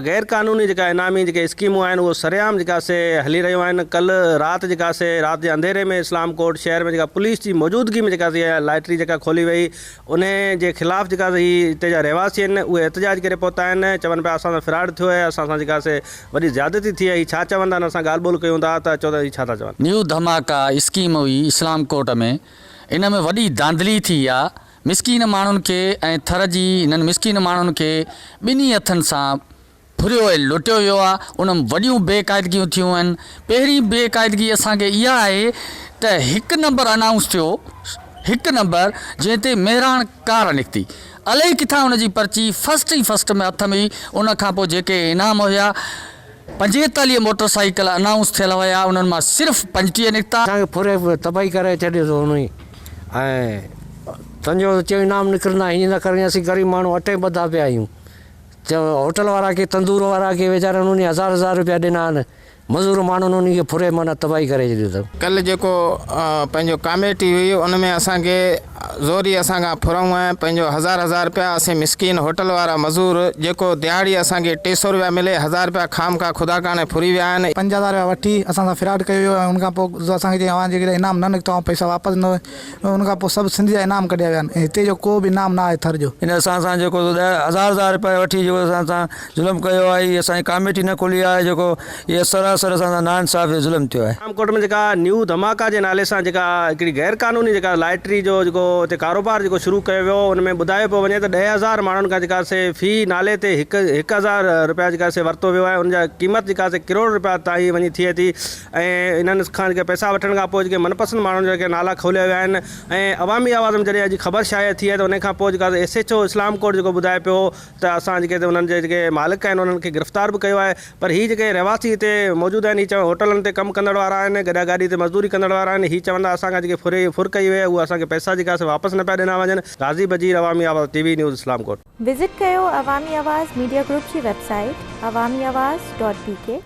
गैर कानूनी जेका इनामी जेके स्कीमूं आहिनि उहो सरेआम जेका से हली रहियूं आहिनि। कल्ह राति जेका से राति जे अंधेरे में इस्लाम कोट शहर में जेका पुलिस जी मौजूदगी में जेका लॉटरी जेका खोली वई उन जे ख़िलाफ़ जेका हिते जा रहवासी आहिनि उहे एहतजाज करे पहुता आहिनि। चवनि पिया असां सां फ्रॉड थियो आहे, असां सां जेका से वॾी ज़्यादती थी आहे। छा चवंदा आहिनि, असां ॻाल्हि ॿोल कयूं था त चओ त हीअ छा था चवनि। न्यू धमाका स्कीम हुई इस्लाम कोट में, इन में वॾी धांधली थी आहे। मिसकीन माण्हुनि खे ऐं थर जी इन्हनि मिसकीन माण्हुनि खे ॿिन्ही हथनि सां फुरियो ऐं लुटियो वियो आहे। उन में वॾियूं बेक़ाइदगियूं थियूं आहिनि। पहिरीं बेक़ाइदगी असांखे इहा आहे त हिकु नंबर अनाउंस थियो, हिकु नंबर जंहिं ते मेहरान कार निकिती, अलाए किथां उनजी पर्ची फस्ट में हथ में। उन खां पोइ जेके इनाम हुया 45 मोटरसाइकिल अनाउंस थियल हुया, उन्हनि मां सिर्फ़ु 25 निकिता। असांखे फुरे तबाही करे छॾियो थो उन ऐं तंहिंजो चयो इनाम निकिरंदा। हीअं न करे असीं ग़रीब माण्हू अटे ॿधा पिया आहियूं। चयो होटल वारा खे, तंदूर वारा खे वीचारनि उन 1000 रुपया ॾिना आहिनि। मज़ूर माण्हुनि उन खे फुरे माना तबाही करे छॾियो अथऊं। कल्ह जेको पंहिंजो कमेटी हुई उन में असांखे ज़ोरी असांखां फुरूं ऐं पंहिंजो 1000 रुपया असीं मिसकीन होटल वारा मज़ूर जेको दिहाड़ी असांखे 300 रुपया मिले 1000 रुपया खाम खां ख़ुदा काने फुरी विया आहिनि। 5000 रुपया वठी असां सां फ्रॉड कयो वियो ऐं उनखां पोइ असांखे चयो जेकॾहिं इनाम न निकितो पैसा वापसि न, उनखां पोइ सभु सिंधी जा इनाम कढिया विया आहिनि। हिते जो को बि इनाम न आहे थर जो। इन असां सां जेको 1000 रुपया वठी जेको असां सां ज़ुल्म कयो आहे, इहा असांजी कमेटी न खोली आहे। जेको इहा सरासर असां सां नाइंसाफ़ी ज़ुल्म थियो आहे। इस्लाम कोट में जेका न्यू धमाका जे नाले सां जेका हिकिड़ी गैर कानूनी जेका लॉटरी जो जेको हिते कारोबार जेको शुरू कयो वियो, उन में ॿुधायो पियो वञे त 10,000 माण्हुनि खां जेका से फ़ी नाले ते 1000 रुपया जेका से वरितो वियो आहे। उनजा क़ीमत जेका से करोड़ रुपया ताईं वञी थिए थी। ऐं इन्हनि खां जेके पैसा वठण खां पोइ जेके मनपसंद माण्हुनि जेके नाला खोलिया विया आहिनि। ऐं अवामी आवाज़ में जॾहिं अॼु ख़बर शाया थी आहे त उन खां पोइ जेका SHO इस्लाम कोट जेको ॿुधाए पियो त असां जेके उन्हनि जे जेके मालिक आहिनि उन्हनि खे गिरफ़्तार बि कयो आहे। पर हीअ जेके रहवासी हिते मौजूदु आहिनि, हीअ चवनि होटलनि ते कमु कंदड़ वारा आहिनि, गॾा गाॾी ते मज़दूरी कंदड़ वारा आहिनि। हीअ चवंदा असांखां जेके फुर कई वई आहे उहा असांखे पैसा जेका वापसि न पिया ॾिना वञनि। गाज़ी बजीर, अवामी आवाज़ TV न्यूज़ इस्लाम कोट। विज़िट कयो अवामी आवाज़ मीडिया ग्रुप जी वेबसाइट awamiawaz.pk।